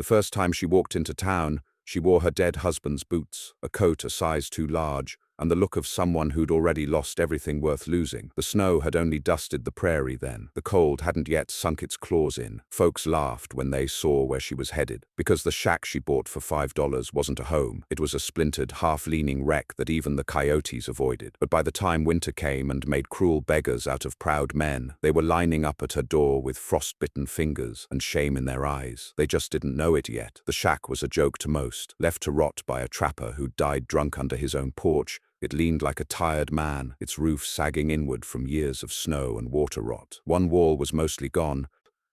first time she walked into town, she wore her dead husband's boots, a coat a size too large, and the look of someone who'd already lost everything worth losing. The snow had only dusted the prairie then. The cold hadn't yet sunk its claws in. Folks laughed when they saw where she was headed, because the shack she bought for $5 wasn't a home. It was a splintered, half-leaning wreck that even the coyotes avoided. But by the time winter came and made cruel beggars out of proud men, they were lining up at her door with frostbitten fingers and shame in their eyes. They just didn't know it yet. The shack was a joke to most, left to rot by a trapper who died drunk under his own porch. It leaned like a tired man, its roof sagging inward from years of snow and water rot. One wall was mostly gone,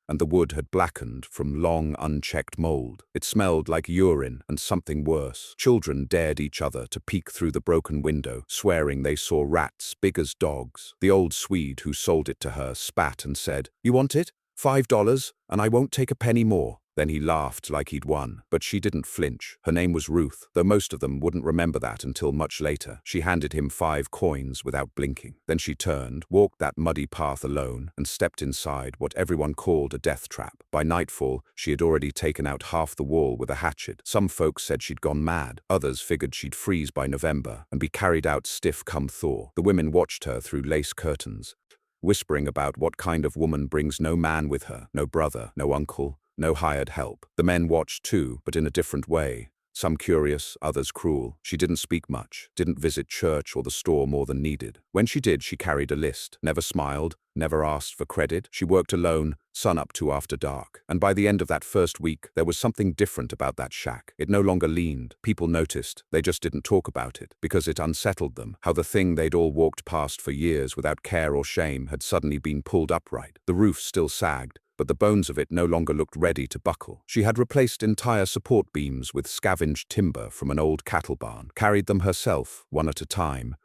and the wood had blackened from long, unchecked mold. It smelled like urine and something worse. Children dared each other to peek through the broken window, swearing they saw rats big as dogs. The old Swede who sold it to her spat and said, "You want it? $5, and I won't take a penny more." Then he laughed like he'd won. But she didn't flinch. Her name was Ruth, though most of them wouldn't remember that until much later. She handed him 5 coins without blinking. Then she turned, walked that muddy path alone, and stepped inside what everyone called a death trap. By nightfall, she had already taken out half the wall with a hatchet. Some folks said she'd gone mad. Others figured she'd freeze by November and be carried out stiff come thaw. The women watched her through lace curtains, whispering about what kind of woman brings no man with her, no brother, no uncle, no hired help. The men watched too, but in a different way. Some curious, others cruel. She didn't speak much, didn't visit church or the store more than needed. When she did, she carried a list, never smiled, never asked for credit. She worked alone, sun up to after dark. And by the end of that first week, there was something different about that shack. It no longer leaned. People noticed. They just didn't talk about it, because it unsettled them. How the thing they'd all walked past for years without care or shame had suddenly been pulled upright. The roof still sagged, but the bones of it no longer looked ready to buckle. She had replaced entire support beams with scavenged timber from an old cattle barn, carried them herself, one at a time,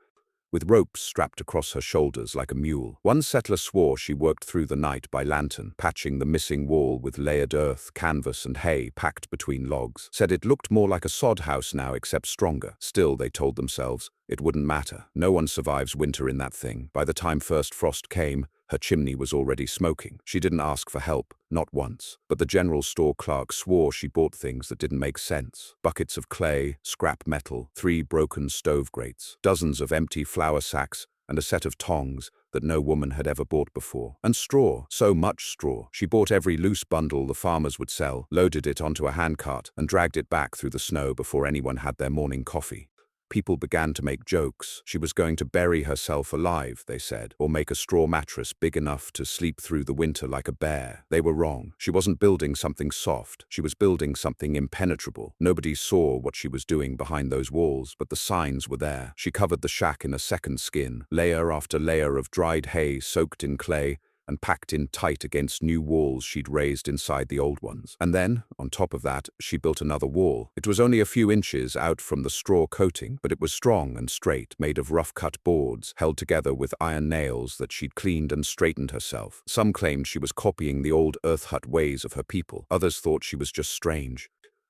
with ropes strapped across her shoulders like a mule. One settler swore she worked through the night by lantern, patching the missing wall with layered earth, canvas and hay packed between logs. Said it looked more like a sod house now, except stronger. Still, they told themselves, it wouldn't matter. No one survives winter in that thing. By the time first frost came, her chimney was already smoking. She didn't ask for help, not once. But the general store clerk swore she bought things that didn't make sense. Buckets of clay, scrap metal, 3 broken stove grates, dozens of empty flour sacks, and a set of tongs that no woman had ever bought before. And straw, so much straw. She bought every loose bundle the farmers would sell, loaded it onto a handcart, and dragged it back through the snow before anyone had their morning coffee. People began to make jokes. She was going to bury herself alive, they said, or make a straw mattress big enough to sleep through the winter like a bear. They were wrong. She wasn't building something soft. She was building something impenetrable. Nobody saw what she was doing behind those walls, but the signs were there. She covered the shack in a second skin, layer after layer of dried hay soaked in clay, and packed in tight against new walls she'd raised inside the old ones. And then, on top of that, she built another wall. It was only a few inches out from the straw coating, but it was strong and straight, made of rough-cut boards, held together with iron nails that she'd cleaned and straightened herself. Some claimed she was copying the old earth hut ways of her people. Others thought she was just strange.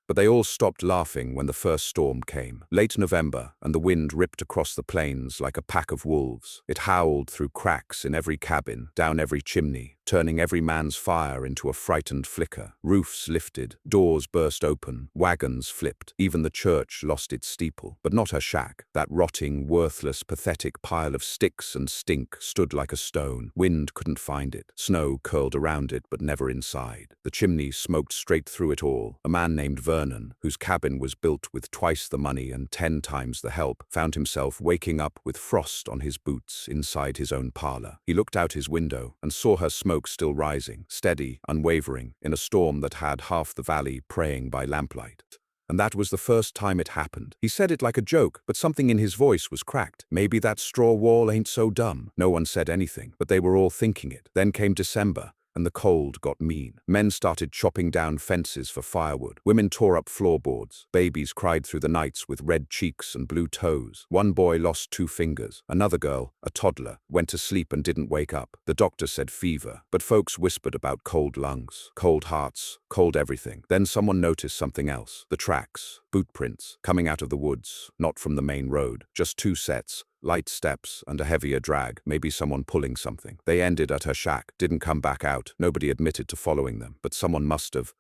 But they all stopped laughing when the first storm came. Late November, and the wind ripped across the plains like a pack of wolves. It howled through cracks in every cabin, down every chimney, turning every man's fire into a frightened flicker. Roofs lifted, doors burst open, wagons flipped. Even the church lost its steeple. But not her shack. That rotting, worthless, pathetic pile of sticks and stink stood like a stone. Wind couldn't find it. Snow curled around it, but never inside. The chimney smoked straight through it all. A man named Vernon, whose cabin was built with twice the money and 10 times the help, found himself waking up with frost on his boots inside his own parlor. He looked out his window and saw her smoke still rising, steady, unwavering, in a storm that had half the valley praying by lamplight. And that was the first time it happened. He said it like a joke, but something in his voice was cracked. Maybe that straw wall ain't so dumb. No one said anything, but they were all thinking it. Then came December, and the cold got mean. Men started chopping down fences for firewood. Women tore up floorboards. Babies cried through the nights with red cheeks and blue toes. One boy lost 2 fingers. Another girl, a toddler, went to sleep and didn't wake up. The doctor said fever, but folks whispered about cold lungs, cold hearts, cold everything. Then someone noticed something else. The tracks, boot prints, coming out of the woods, not from the main road. Just 2 sets. Light steps and a heavier drag, maybe someone pulling something. They ended at her shack, didn't come back out. Nobody admitted to following them, but someone must have.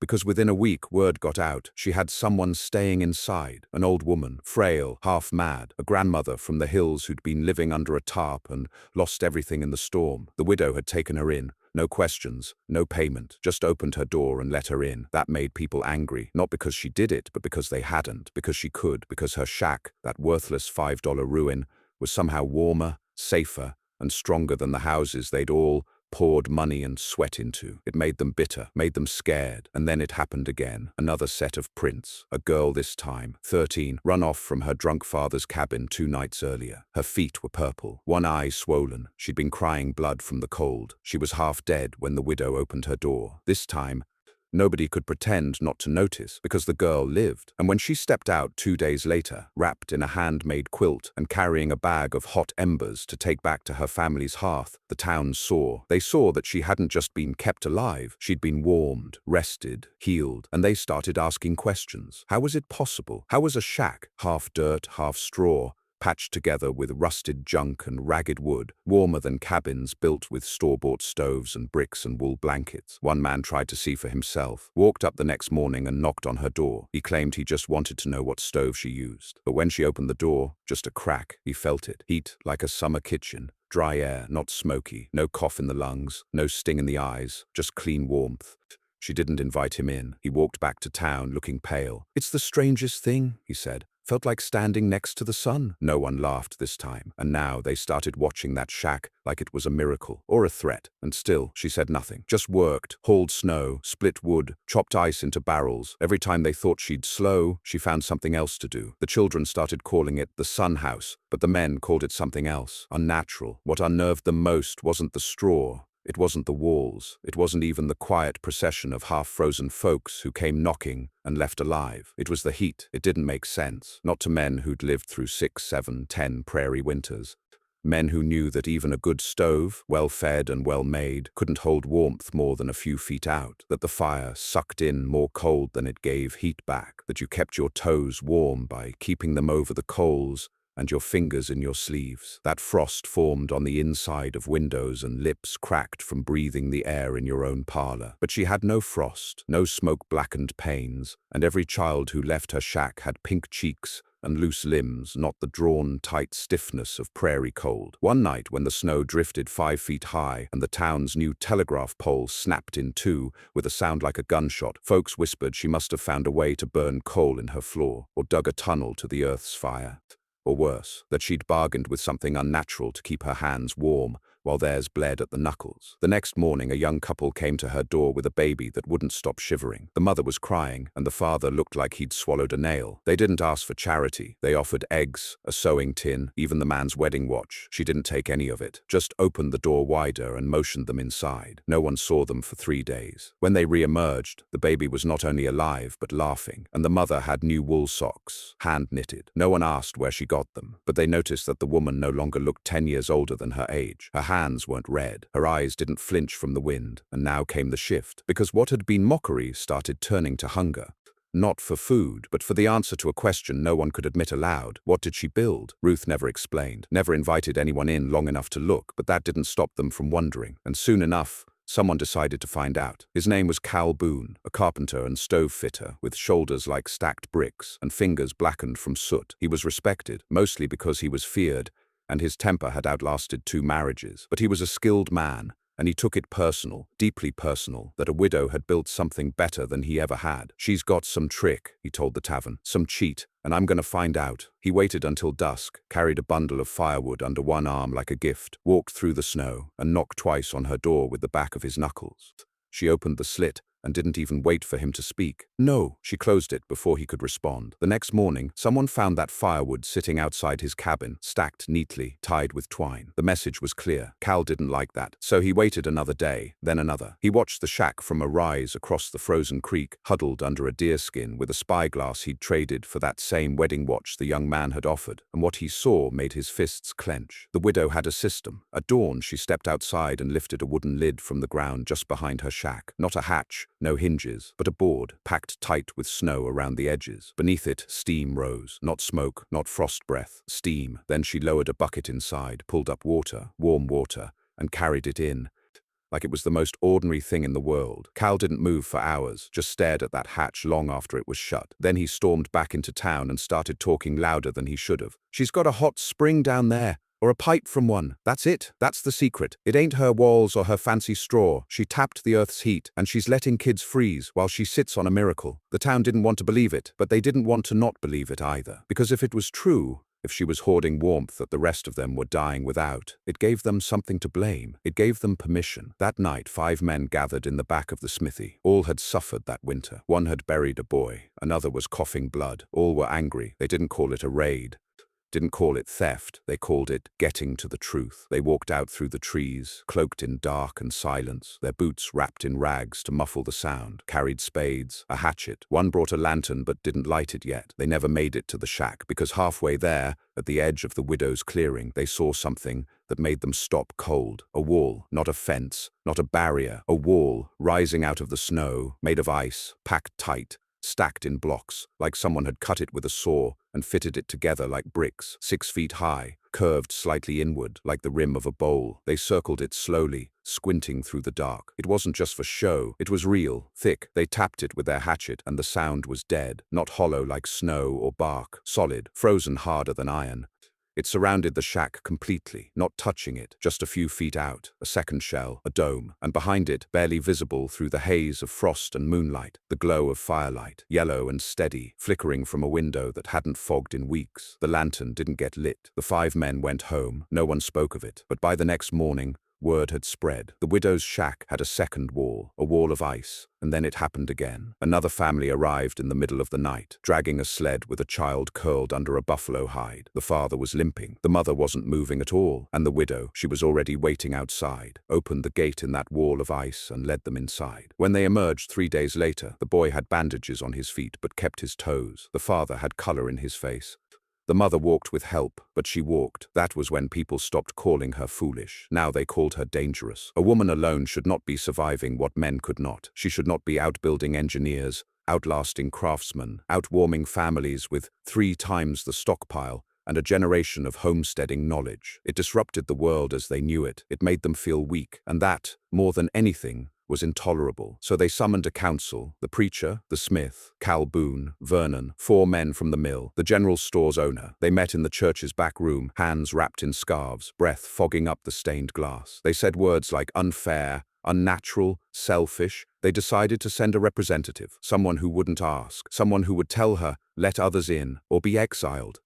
because within a week word got out she had someone staying inside, an old woman, frail, half mad, a grandmother from the hills who'd been living under a tarp and lost everything in the storm. The widow had taken her in. No questions, no payment, just opened her door and let her in. That made people angry, not because she did it, but because they hadn't, because she could, because her shack, that worthless $5 ruin, was somehow warmer, safer, and stronger than the houses they'd all poured money and sweat into. It made them bitter, made them scared, and then it happened again. Another set of prints. A girl this time, 13, run off from her drunk father's cabin 2 nights earlier. Her feet were purple, one eye swollen. She'd been crying blood from the cold. She was half dead when the widow opened her door. This time, nobody could pretend not to notice, because the girl lived. And when she stepped out 2 days later, wrapped in a handmade quilt and carrying a bag of hot embers to take back to her family's hearth, the town saw. They saw that she hadn't just been kept alive, she'd been warmed, rested, healed, and they started asking questions. How was it possible? How was a shack, half dirt, half straw, patched together with rusted junk and ragged wood, warmer than cabins built with store-bought stoves and bricks and wool blankets? One man tried to see for himself, walked up the next morning and knocked on her door. He claimed he just wanted to know what stove she used. But when she opened the door, just a crack, he felt it. Heat like a summer kitchen. Dry air, not smoky. No cough in the lungs, no sting in the eyes, just clean warmth. She didn't invite him in. He walked back to town looking pale. "It's the strangest thing," he said. "Felt like standing next to the sun." No one laughed this time, and now they started watching that shack like it was a miracle or a threat. And still, she said nothing. Just worked, hauled snow, split wood, chopped ice into barrels. Every time they thought she'd slow, she found something else to do. The children started calling it the sun house, but the men called it something else, unnatural. What unnerved them most wasn't the straw. It wasn't the walls. It wasn't even the quiet procession of half-frozen folks who came knocking and left alive. It was the heat. It didn't make sense. Not to men who'd lived through 6, 7, 10 prairie winters. Men who knew that even a good stove, well-fed and well-made, couldn't hold warmth more than a few feet out, that the fire sucked in more cold than it gave heat back, that you kept your toes warm by keeping them over the coals and your fingers in your sleeves. That frost formed on the inside of windows and lips cracked from breathing the air in your own parlor. But she had no frost, no smoke-blackened panes, and every child who left her shack had pink cheeks and loose limbs, not the drawn, tight stiffness of prairie cold. One night when the snow drifted 5 feet high and the town's new telegraph pole snapped in two with a sound like a gunshot, folks whispered she must have found a way to burn coal in her floor or dug a tunnel to the earth's fire. Or worse, that she'd bargained with something unnatural to keep her hands warm while theirs bled at the knuckles. The next morning, a young couple came to her door with a baby that wouldn't stop shivering. The mother was crying, and the father looked like he'd swallowed a nail. They didn't ask for charity. They offered eggs, a sewing tin, even the man's wedding watch. She didn't take any of it, just opened the door wider and motioned them inside. No one saw them for 3 days. When they re-emerged, the baby was not only alive, but laughing, and the mother had new wool socks, hand-knitted. No one asked where she got them, but they noticed that the woman no longer looked 10 years older than her age. Her hands weren't red, her eyes didn't flinch from the wind, and now came the shift, because what had been mockery started turning to hunger. Not for food, but for the answer to a question no one could admit aloud. What did she build? Ruth never explained, never invited anyone in long enough to look, but that didn't stop them from wondering, and soon enough, someone decided to find out. His name was Cal Boone, a carpenter and stove fitter, with shoulders like stacked bricks and fingers blackened from soot. He was respected, mostly because he was feared, and his temper had outlasted 2 marriages. But he was a skilled man, and he took it personal, deeply personal, that a widow had built something better than he ever had. "She's got some trick," he told the tavern, "some cheat, and I'm gonna find out." He waited until dusk, carried a bundle of firewood under one arm like a gift, walked through the snow, and knocked twice on her door with the back of his knuckles. She opened the slit and didn't even wait for him to speak. "No." She closed it before he could respond. The next morning, someone found that firewood sitting outside his cabin, stacked neatly, tied with twine. The message was clear. Cal didn't like that. So he waited another day, then another. He watched the shack from a rise across the frozen creek, huddled under a deerskin with a spyglass he'd traded for that same wedding watch the young man had offered, and what he saw made his fists clench. The widow had a system. At dawn, she stepped outside and lifted a wooden lid from the ground just behind her shack. Not a hatch, no hinges, but a board, packed tight with snow around the edges. Beneath it, steam rose. Not smoke, not frost breath, steam. Then she lowered a bucket inside, pulled up water, warm water, and carried it in. like it was the most ordinary thing in the world. Cal didn't move for hours, just stared at that hatch long after it was shut. Then he stormed back into town and started talking louder than he should have. "She's got a hot spring down there, or a pipe from one. That's it. That's the secret. It ain't her walls or her fancy straw. She tapped the earth's heat, and she's letting kids freeze while she sits on a miracle." The town didn't want to believe it, but they didn't want to not believe it either. Because if it was true, if she was hoarding warmth that the rest of them were dying without, it gave them something to blame. It gave them permission. That night, 5 men gathered in the back of the smithy. All had suffered that winter. One had buried a boy. Another was coughing blood. All were angry. They didn't call it a raid. Didn't call it theft, they called it getting to the truth. They walked out through the trees, cloaked in dark and silence, their boots wrapped in rags to muffle the sound, carried spades, a hatchet. One brought a lantern but didn't light it yet. They never made it to the shack, because halfway there, at the edge of the widow's clearing, they saw something that made them stop cold. A wall, not a fence, not a barrier, a wall rising out of the snow, made of ice, packed tight, stacked in blocks, like someone had cut it with a saw and fitted it together like bricks, 6 feet high, curved slightly inward, like the rim of a bowl. They circled it slowly, squinting through the dark. It wasn't just for show, it was real, thick. They tapped it with their hatchet, and the sound was dead, not hollow like snow or bark, solid, frozen harder than iron. It surrounded the shack completely, not touching it, just a few feet out, a second shell, a dome, and behind it, barely visible through the haze of frost and moonlight, the glow of firelight, yellow and steady, flickering from a window that hadn't fogged in weeks. The lantern didn't get lit. The 5 men went home. No one spoke of it, but by the next morning, word had spread. The widow's shack had a second wall, a wall of ice, and then it happened again. Another family arrived in the middle of the night, dragging a sled with a child curled under a buffalo hide. The father was limping. The mother wasn't moving at all, and the widow, she was already waiting outside, opened the gate in that wall of ice and led them inside. When they emerged 3 days later, the boy had bandages on his feet but kept his toes. The father had color in his face. The mother walked with help, but she walked. That was when people stopped calling her foolish. Now they called her dangerous. A woman alone should not be surviving what men could not. She should not be outbuilding engineers, outlasting craftsmen, outwarming families with 3 times the stockpile, and a generation of homesteading knowledge. It disrupted the world as they knew it. It made them feel weak, and that, more than anything, was intolerable. So they summoned a council, the preacher, the smith, Cal Boone, Vernon, 4 men from the mill, the general store's owner. They met in the church's back room, hands wrapped in scarves, breath fogging up the stained glass. They said words like unfair, unnatural, selfish. They decided to send a representative, someone who wouldn't ask, someone who would tell her, let others in, or be exiled.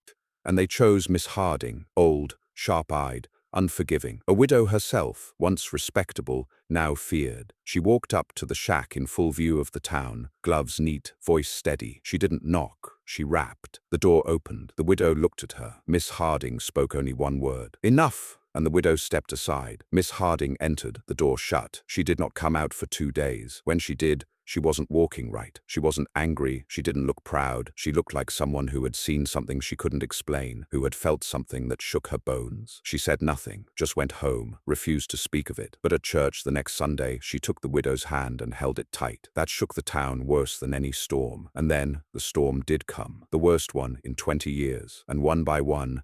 And they chose Miss Harding, old, sharp-eyed, unforgiving. A widow herself, once respectable, now feared. She walked up to the shack in full view of the town, gloves neat, voice steady. She didn't knock, she rapped. The door opened. The widow looked at her. Miss Harding spoke only one word. "Enough!" And the widow stepped aside. Miss Harding entered, the door shut. She did not come out for 2 days. When she did, she wasn't walking right. She wasn't angry. She didn't look proud. She looked like someone who had seen something she couldn't explain, who had felt something that shook her bones. She said nothing, just went home, refused to speak of it. But at church the next Sunday, she took the widow's hand and held it tight. That shook the town worse than any storm. And then the storm did come, the worst one in 20 years. And one by one,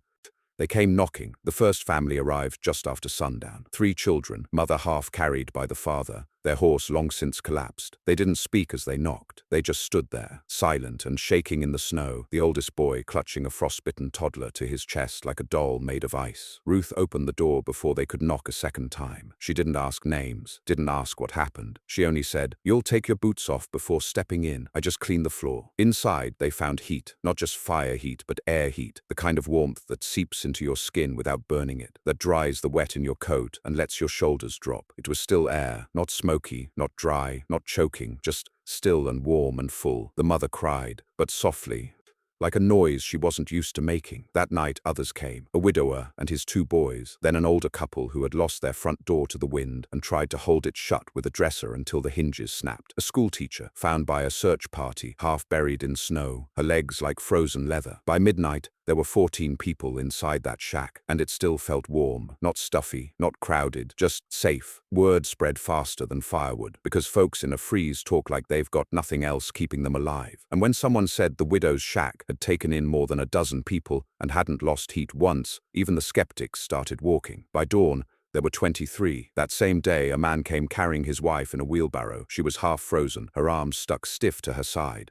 they came knocking. The first family arrived just after sundown. 3 children, mother half carried by the father, their horse long since collapsed. They didn't speak as they knocked. They just stood there, silent and shaking in the snow, the oldest boy clutching a frostbitten toddler to his chest like a doll made of ice. Ruth opened the door before they could knock a second time. She didn't ask names, didn't ask what happened. She only said, "You'll take your boots off before stepping in. I just cleaned the floor." Inside, they found heat, not just fire heat, but air heat, the kind of warmth that seeps into your skin without burning it, that dries the wet in your coat and lets your shoulders drop. It was still air, not smoky, not dry, not choking, just still and warm and full. The mother cried, but softly, like a noise she wasn't used to making. That night others came, a widower and his 2 boys, then an older couple who had lost their front door to the wind and tried to hold it shut with a dresser until the hinges snapped. A schoolteacher, found by a search party, half buried in snow, her legs like frozen leather. By midnight, there were 14 people inside that shack, and it still felt warm, not stuffy, not crowded, just safe. Word spread faster than firewood, because folks in a freeze talk like they've got nothing else keeping them alive. And when someone said the widow's shack had taken in more than a dozen people and hadn't lost heat once, even the skeptics started walking. By dawn, There were 23. That same day, a man came carrying his wife in a wheelbarrow. She was half frozen, her arms stuck stiff to her side.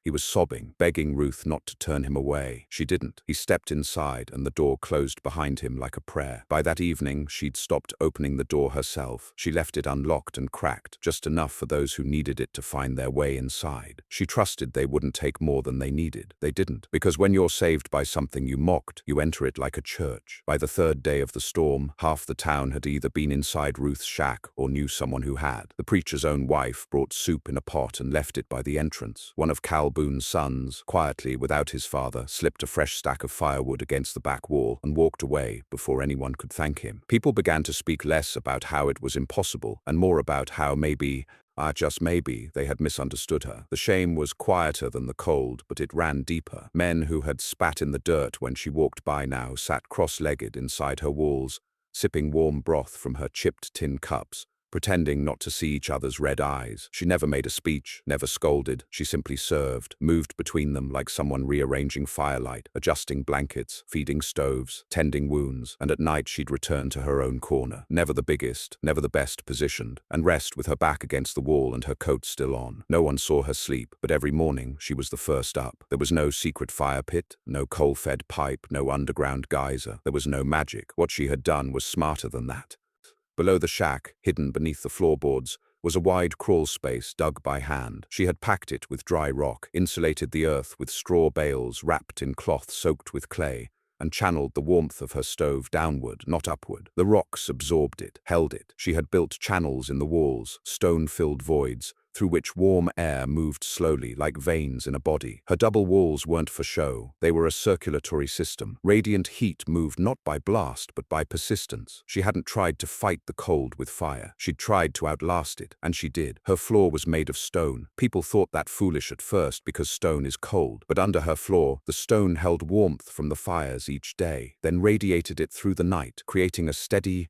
He was sobbing, begging Ruth not to turn him away. She didn't. He stepped inside, and the door closed behind him like a prayer. By that evening, she'd stopped opening the door herself. She left it unlocked and cracked, just enough for those who needed it to find their way inside. She trusted they wouldn't take more than they needed. They didn't, because when you're saved by something you mocked, you enter it like a church. By the third day of the storm, half the town had either been inside Ruth's shack or knew someone who had. The preacher's own wife brought soup in a pot and left it by the entrance. One of Cal Boone's sons, quietly, without his father, slipped a fresh stack of firewood against the back wall and walked away before anyone could thank him. People began to speak less about how it was impossible and more about how maybe, just maybe, they had misunderstood her. The shame was quieter than the cold, but it ran deeper. Men who had spat in the dirt when she walked by now sat cross-legged inside her walls, sipping warm broth from her chipped tin cups, pretending not to see each other's red eyes. She never made a speech, never scolded. She simply served, moved between them like someone rearranging firelight, adjusting blankets, feeding stoves, tending wounds, and at night she'd return to her own corner, never the biggest, never the best positioned, and rest with her back against the wall and her coat still on. No one saw her sleep, but every morning she was the first up. There was no secret fire pit, no coal-fed pipe, no underground geyser. There was no magic. What she had done was smarter than that. Below the shack, hidden beneath the floorboards, was a wide crawl space dug by hand. She had packed it with dry rock, insulated the earth with straw bales wrapped in cloth soaked with clay, and channeled the warmth of her stove downward, not upward. The rocks absorbed it, held it. She had built channels in the walls, stone-filled voids, through which warm air moved slowly, like veins in a body. Her double walls weren't for show. They were a circulatory system. Radiant heat moved not by blast, but by persistence. She hadn't tried to fight the cold with fire. She'd tried to outlast it, and she did. Her floor was made of stone. People thought that foolish at first because stone is cold, but under her floor, the stone held warmth from the fires each day, then radiated it through the night, creating a steady,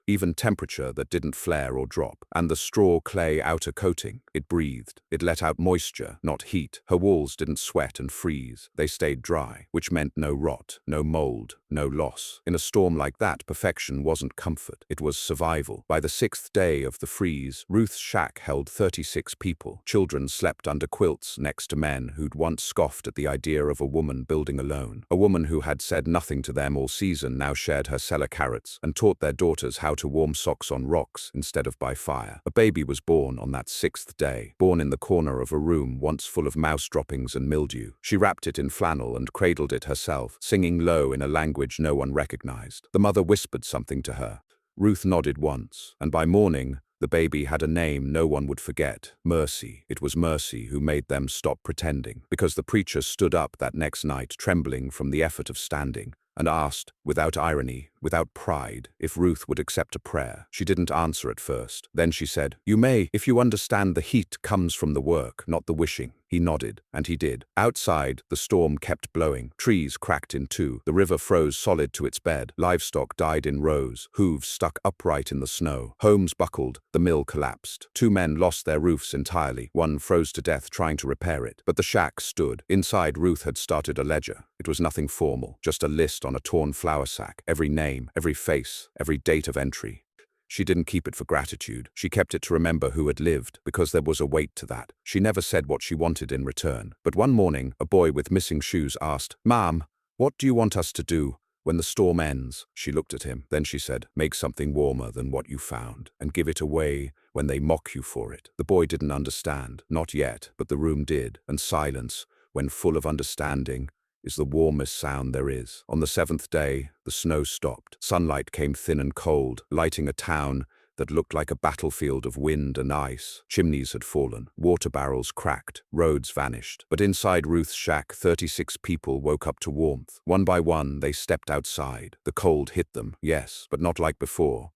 even temperature that didn't flare or drop. And the straw clay outer coating, it breathed. It let out moisture, not heat. Her walls didn't sweat and freeze. They stayed dry, which meant no rot, no mold, no loss. In a storm like that, perfection wasn't comfort. It was survival. By the 6th day of the freeze, Ruth's shack held 36 people. Children slept under quilts next to men who'd once scoffed at the idea of a woman building alone. A woman who had said nothing to them all season now shared her cellar carrots and taught their daughters how to warm socks on rocks instead of by fire. A baby was born on that 6th day, born in the corner of a room once full of mouse droppings and mildew. She wrapped it in flannel and cradled it herself, singing low in a language no one recognized. The mother whispered something to her. Ruth nodded once, and by morning, the baby had a name no one would forget, Mercy. It was Mercy who made them stop pretending, because the preacher stood up that next night trembling from the effort of standing, and asked, without irony, without pride, if Ruth would accept a prayer. She didn't answer at first. Then she said, "You may, if you understand the heat comes from the work, not the wishing." He nodded, and he did. Outside, the storm kept blowing. Trees cracked in two. The river froze solid to its bed. Livestock died in rows. Hooves stuck upright in the snow. Homes buckled. The mill collapsed. 2 men lost their roofs entirely. One froze to death trying to repair it. But the shack stood. Inside, Ruth had started a ledger. It was nothing formal, just a list on a torn flour sack. Every name, every face, every date of entry. She didn't keep it for gratitude. She kept it to remember who had lived, because there was a weight to that. She never said what she wanted in return. But one morning, a boy with missing shoes asked, "Mom, what do you want us to do when the storm ends?" She looked at him. Then she said, "Make something warmer than what you found, and give it away when they mock you for it." The boy didn't understand, not yet, but the room did, and silence, when full of understanding, is the warmest sound there is. On the 7th day, the snow stopped. Sunlight came thin and cold, lighting a town that looked like a battlefield of wind and ice. Chimneys had fallen, water barrels cracked, roads vanished. But inside Ruth's shack, 36 people woke up to warmth. One by one, they stepped outside. The cold hit them, yes, but not like before.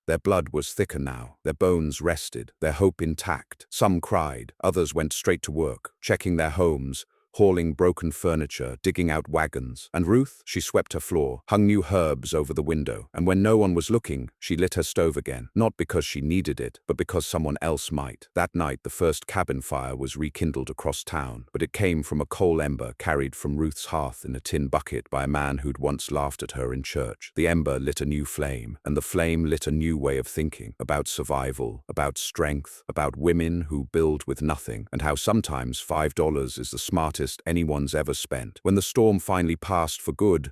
Their blood was thicker now, their bones rested, their hope intact. Some cried, others went straight to work, checking their homes, hauling broken furniture, digging out wagons. And Ruth, she swept her floor, hung new herbs over the window, and when no one was looking, she lit her stove again, not because she needed it, but because someone else might. That night, the first cabin fire was rekindled across town, but it came from a coal ember carried from Ruth's hearth in a tin bucket by a man who'd once laughed at her in church. The ember lit a new flame, and the flame lit a new way of thinking, about survival, about strength, about women who build with nothing, and how sometimes $5 is the smartest anyone's ever spent. When the storm finally passed for good,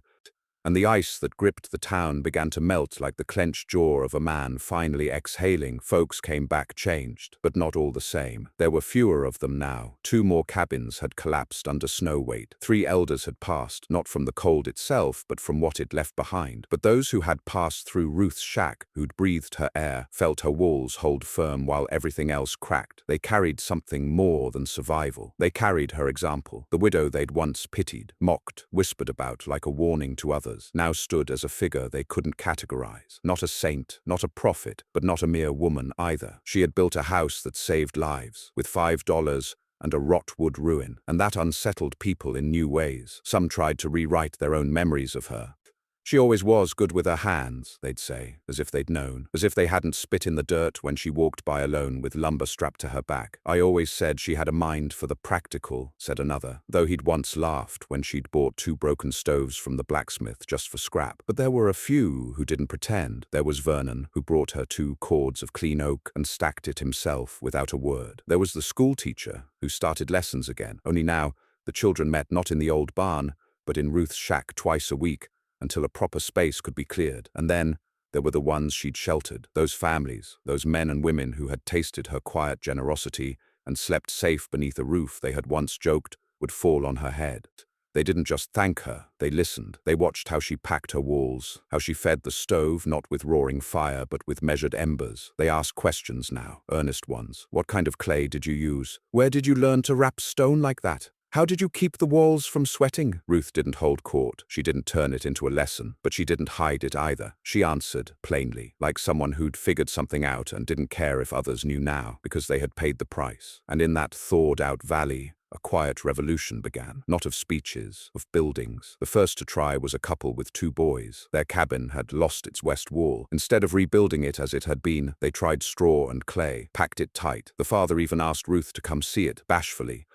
and the ice that gripped the town began to melt like the clenched jaw of a man finally exhaling, folks came back changed, but not all the same. There were fewer of them now. 2 more cabins had collapsed under snow weight. 3 elders had passed, not from the cold itself, but from what it left behind. But those who had passed through Ruth's shack, who'd breathed her air, felt her walls hold firm while everything else cracked. They carried something more than survival. They carried her example. The widow they'd once pitied, mocked, whispered about like a warning to others, now stood as a figure they couldn't categorize. Not a saint, not a prophet, but not a mere woman either. She had built a house that saved lives, with $5 and a rotwood ruin, and that unsettled people in new ways. Some tried to rewrite their own memories of her. She always was good with her hands, they'd say, as if they'd known, as if they hadn't spit in the dirt when she walked by alone with lumber strapped to her back. I always said she had a mind for the practical, said another, though he'd once laughed when she'd bought 2 broken stoves from the blacksmith just for scrap. But there were a few who didn't pretend. There was Vernon, who brought her 2 cords of clean oak and stacked it himself without a word. There was the school teacher, who started lessons again, only now the children met not in the old barn, but in Ruth's shack twice a week, until a proper space could be cleared. And then there were the ones she'd sheltered, those families, those men and women who had tasted her quiet generosity and slept safe beneath a roof they had once joked would fall on her head. They didn't just thank her, they listened. They watched how she packed her walls, how she fed the stove not with roaring fire but with measured embers. They asked questions now, earnest ones. What kind of clay did you use? Where did you learn to wrap stone like that? How did you keep the walls from sweating? Ruth didn't hold court. She didn't turn it into a lesson, but she didn't hide it either. She answered, plainly, like someone who'd figured something out and didn't care if others knew now, because they had paid the price. And in that thawed-out valley, a quiet revolution began, not of speeches, of buildings. The first to try was a couple with 2 boys. Their cabin had lost its west wall. Instead of rebuilding it as it had been, they tried straw and clay, packed it tight. The father even asked Ruth to come see it, bashfully,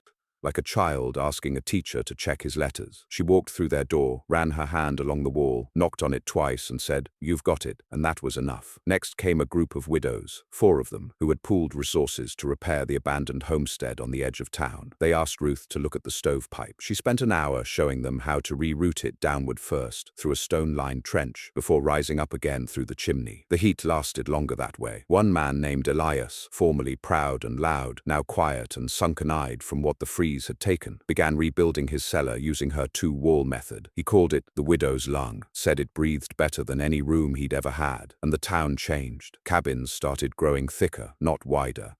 like a child asking a teacher to check his letters. She walked through their door, ran her hand along the wall, knocked on it twice and said, "You've got it," and that was enough. Next came a group of widows, 4 of them, who had pooled resources to repair the abandoned homestead on the edge of town. They asked Ruth to look at the stovepipe. She spent an hour showing them how to reroute it downward first, through a stone-lined trench, before rising up again through the chimney. The heat lasted longer that way. One man named Elias, formerly proud and loud, now quiet and sunken-eyed from what the freeze had taken, began rebuilding his cellar using her 2-wall method. He called it the widow's lung, said it breathed better than any room he'd ever had, and the town changed. Cabins started growing thicker, not wider.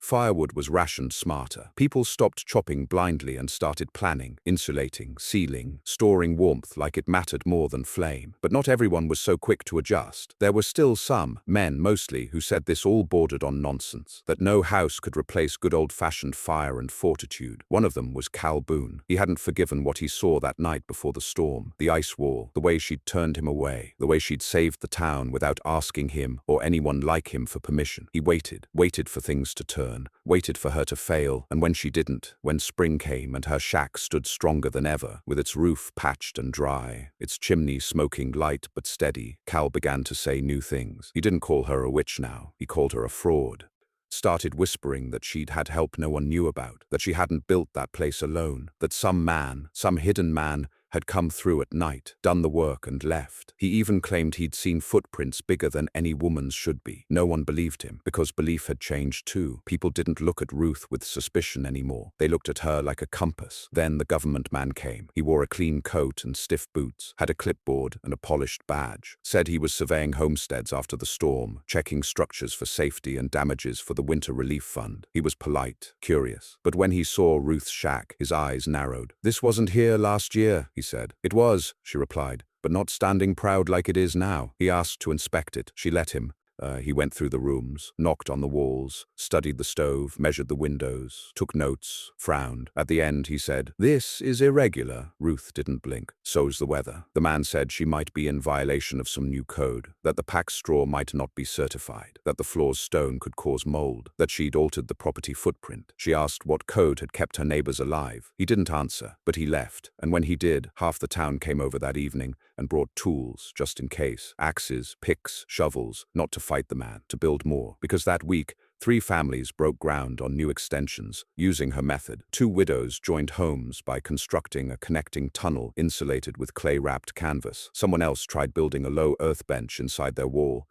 Firewood was rationed smarter. People stopped chopping blindly and started planning, insulating, sealing, storing warmth like it mattered more than flame. But not everyone was so quick to adjust. There were still some, men mostly, who said this all bordered on nonsense, that no house could replace good old-fashioned fire and fortitude. One of them was Cal Boone. He hadn't forgiven what he saw that night before the storm, the ice wall, the way she'd turned him away, the way she'd saved the town without asking him or anyone like him for permission. He waited for things to turn. Waited for her to fail, and when she didn't, when spring came and her shack stood stronger than ever, with its roof patched and dry, its chimney smoking light but steady, Cal began to say new things. He didn't call her a witch now, he called her a fraud. Started whispering that she'd had help no one knew about, that she hadn't built that place alone, that some man, some hidden man, had come through at night, done the work and left. He even claimed he'd seen footprints bigger than any woman's should be. No one believed him, because belief had changed too. People didn't look at Ruth with suspicion anymore. They looked at her like a compass. Then the government man came. He wore a clean coat and stiff boots, had a clipboard and a polished badge, said he was surveying homesteads after the storm, checking structures for safety and damages for the Winter Relief Fund. He was polite, curious. But when he saw Ruth's shack, his eyes narrowed. "This wasn't here last year," he said. "It was," she replied, "but not standing proud like it is now." He asked to inspect it. She let him, He went through the rooms, knocked on the walls, studied the stove, measured the windows, took notes, frowned. At the end, he said, "This is irregular." Ruth didn't blink. "So's the weather." The man said she might be in violation of some new code, that the packed straw might not be certified, that the floor's stone could cause mold, that she'd altered the property footprint. She asked what code had kept her neighbors alive. He didn't answer, but he left, and when he did, half the town came over that evening and brought tools, just in case. Axes, picks, shovels, not to fight the man, to build more. Because that week, 3 families broke ground on new extensions, using her method. 2 widows joined homes by constructing a connecting tunnel insulated with clay-wrapped canvas. Someone else tried building a low earth bench inside their wall.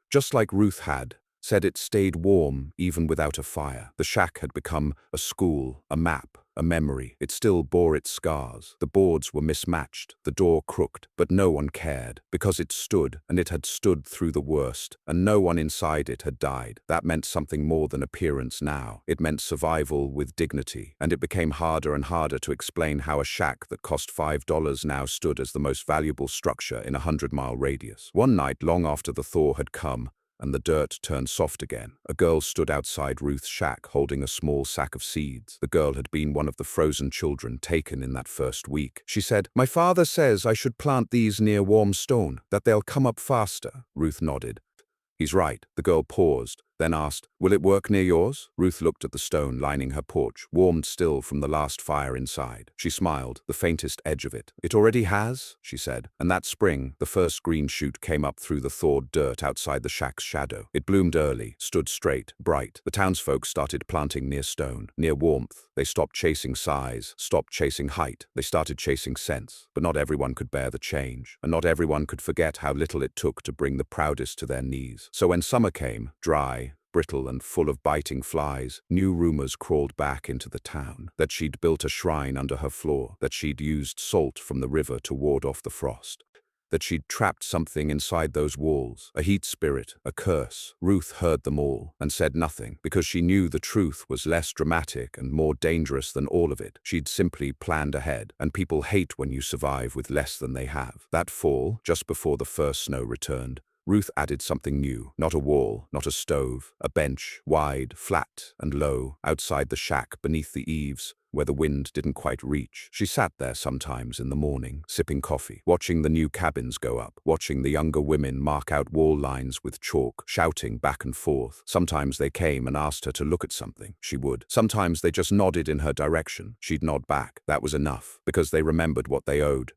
Just like Ruth had, said it stayed warm even without a fire. The shack had become a school, a map, a memory. It still bore its scars. The boards were mismatched, the door crooked, but no one cared, because it stood, and it had stood through the worst, and no one inside it had died. That meant something more than appearance now. It meant survival with dignity, and it became harder and harder to explain how a shack that cost $5 now stood as the most valuable structure in a 100-mile radius. One night, long after the thaw had come, and the dirt turned soft again, a girl stood outside Ruth's shack holding a small sack of seeds. The girl had been one of the frozen children taken in that first week. She said, "My father says I should plant these near warm stone, that they'll come up faster." Ruth nodded. "He's right." The girl paused, then asked, "Will it work near yours?" Ruth looked at the stone lining her porch, warmed still from the last fire inside. She smiled, the faintest edge of it. "It already has," she said. And that spring, the first green shoot came up through the thawed dirt outside the shack's shadow. It bloomed early, stood straight, bright. The townsfolk started planting near stone, near warmth. They stopped chasing size, stopped chasing height. They started chasing sense. But not everyone could bear the change, and not everyone could forget how little it took to bring the proudest to their knees. So when summer came, dry, brittle and full of biting flies, new rumors crawled back into the town. That she'd built a shrine under her floor, that she'd used salt from the river to ward off the frost, that she'd trapped something inside those walls, a heat spirit, a curse. Ruth heard them all and said nothing, because she knew the truth was less dramatic and more dangerous than all of it. She'd simply planned ahead, and people hate when you survive with less than they have. That fall, just before the first snow returned, Ruth added something new. Not a wall, not a stove, a bench, wide, flat, and low, outside the shack beneath the eaves, where the wind didn't quite reach. She sat there sometimes in the morning, sipping coffee, watching the new cabins go up, watching the younger women mark out wall lines with chalk, shouting back and forth. Sometimes they came and asked her to look at something. She would. Sometimes they just nodded in her direction. She'd nod back. That was enough, because they remembered what they owed,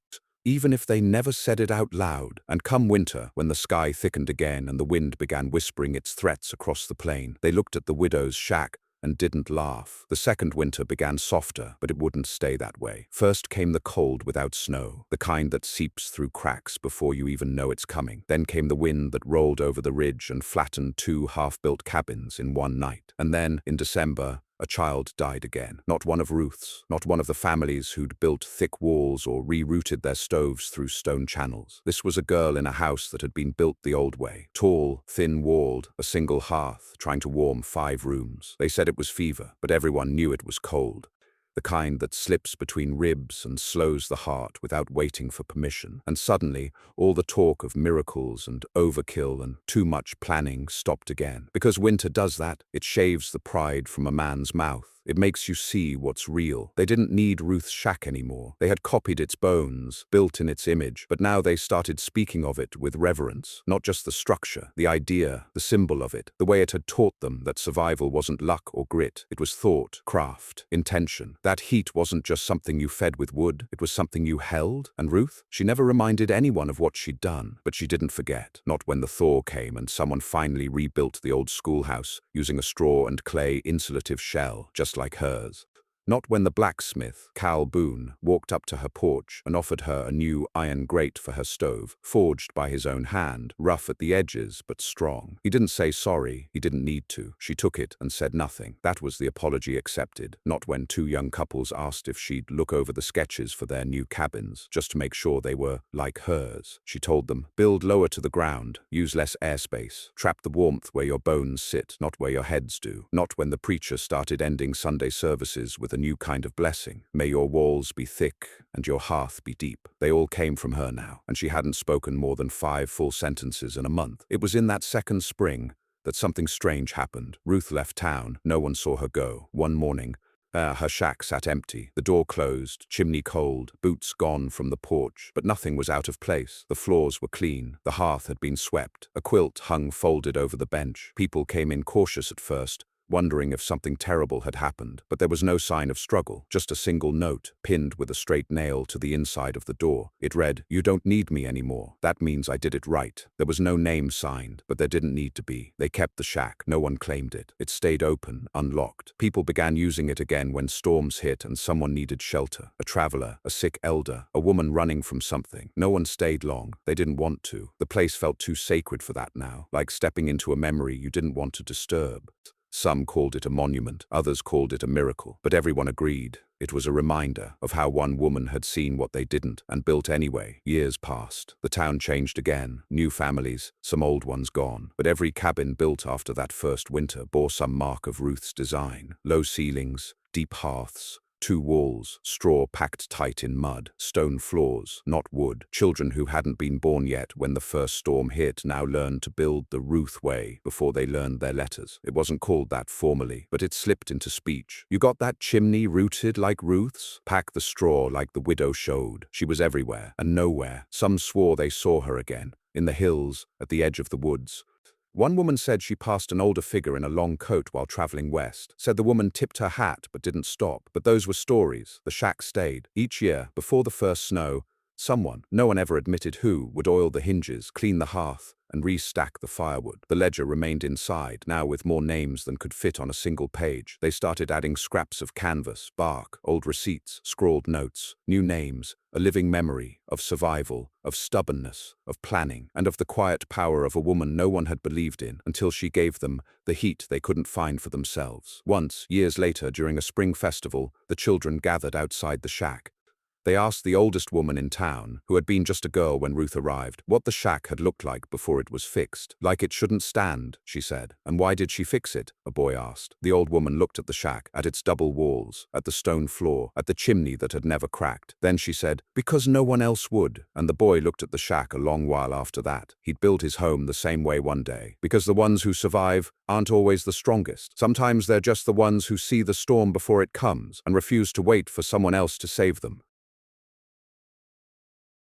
even if they never said it out loud. And come winter, when the sky thickened again and the wind began whispering its threats across the plain, they looked at the widow's shack and didn't laugh. The second winter began softer, but it wouldn't stay that way. First came the cold without snow, the kind that seeps through cracks before you even know it's coming. Then came the wind that rolled over the ridge and flattened 2 half-built cabins in one night. And then, in December, a child died again. Not one of Ruth's, not one of the families who'd built thick walls or rerouted their stoves through stone channels. This was a girl in a house that had been built the old way. Tall, thin-walled, a single hearth, trying to warm 5 rooms. They said it was fever, but everyone knew it was cold. The kind that slips between ribs and slows the heart without waiting for permission. And suddenly, all the talk of miracles and overkill and too much planning stopped again. Because winter does that, it shaves the pride from a man's mouth. It makes you see what's real. They didn't need Ruth's shack anymore. They had copied its bones, built in its image, but now they started speaking of it with reverence. Not just the structure, the idea, the symbol of it, the way it had taught them that survival wasn't luck or grit. It was thought, craft, intention. That heat wasn't just something you fed with wood, it was something you held. And Ruth? She never reminded anyone of what she'd done, but she didn't forget. Not when the thaw came and someone finally rebuilt the old schoolhouse using a straw and clay insulative shell, just like hers. Not when the blacksmith, Cal Boone, walked up to her porch and offered her a new iron grate for her stove, forged by his own hand, rough at the edges but strong. He didn't say sorry, he didn't need to. She took it and said nothing. That was the apology accepted. Not when 2 young couples asked if she'd look over the sketches for their new cabins, just to make sure they were like hers. She told them, build lower to the ground, use less airspace, trap the warmth where your bones sit, not where your heads do. Not when the preacher started ending Sunday services with a new kind of blessing. May your walls be thick and your hearth be deep. They all came from her now, and she hadn't spoken more than 5 full sentences in a month. It was in that second spring that something strange happened. Ruth left town. No one saw her go. One morning, her shack sat empty, the door closed, chimney cold, boots gone from the porch, but nothing was out of place. The floors were clean, the hearth had been swept, a quilt hung folded over the bench. People came in cautious at first, wondering if something terrible had happened, but there was no sign of struggle, just a single note, pinned with a straight nail to the inside of the door. It read, "You don't need me anymore. That means I did it right." There was no name signed, but there didn't need to be. They kept the shack. No one claimed it. It stayed open, unlocked. People began using it again when storms hit and someone needed shelter. A traveler, a sick elder, a woman running from something. No one stayed long. They didn't want to. The place felt too sacred for that now, like stepping into a memory you didn't want to disturb. Some called it a monument, others called it a miracle, but everyone agreed it was a reminder of how one woman had seen what they didn't and built anyway. Years passed. The town changed again. New families, some old ones gone. But every cabin built after that first winter bore some mark of Ruth's design. Low ceilings, deep hearths, 2 walls, straw packed tight in mud, stone floors, not wood. Children who hadn't been born yet when the first storm hit now learned to build the Ruth way before they learned their letters. It wasn't called that formally, but it slipped into speech. You got that chimney rooted like Ruth's? Pack the straw like the widow showed. She was everywhere and nowhere. Some swore they saw her again, in the hills, at the edge of the woods. One woman said she passed an older figure in a long coat while traveling west. Said the woman tipped her hat but didn't stop. But those were stories. The shack stayed. Each year, before the first snow, someone, no one ever admitted who, would oil the hinges, clean the hearth, and restack the firewood. The ledger remained inside, now with more names than could fit on a single page. They started adding scraps of canvas, bark, old receipts, scrawled notes, new names, a living memory of survival, of stubbornness, of planning, and of the quiet power of a woman no one had believed in until she gave them the heat they couldn't find for themselves. Once, years later, during a spring festival, the children gathered outside the shack. They asked the oldest woman in town, who had been just a girl when Ruth arrived, what the shack had looked like before it was fixed. Like it shouldn't stand, she said. And why did she fix it? A boy asked. The old woman looked at the shack, at its double walls, at the stone floor, at the chimney that had never cracked. Then she said, "Because no one else would." And the boy looked at the shack a long while after that. He'd built his home the same way one day. Because the ones who survive aren't always the strongest. Sometimes they're just the ones who see the storm before it comes and refuse to wait for someone else to save them.